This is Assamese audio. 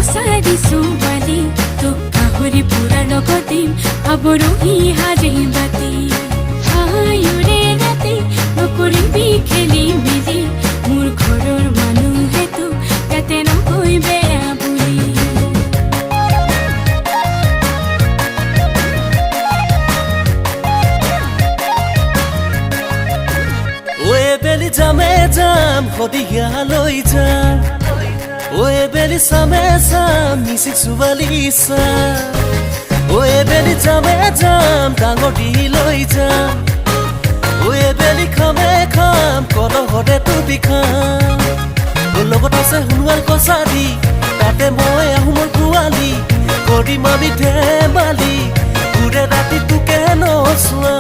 বসাৰি ছোৱালী তোক গাহৰি পুৰা লগত দিম আবৰহি হাজে বাতি হায়ৰে ৰাতি নকৰিবি খেলি মেলি মোৰ ঘৰৰ মানুহে তোক ইয়াতে নকৈ বেয়া বুলি বেলি যামে যাম সদিয়ালৈ যাম ওয়ে বেলি চামে যাম মিচিক ছোৱালী চাম ওয়ে বেলি যামে যাম ডাঙৰদিলৈ যাম ওয়ে বেলি খামে খাম কলহতে তুবি খাম লগত আছে সোণোৱাল কছাৰী তাতে মই আহোমৰ পোৱালি কৰিম আমি ধেমালি ঘূৰে ৰাতি তোকে নচোৱা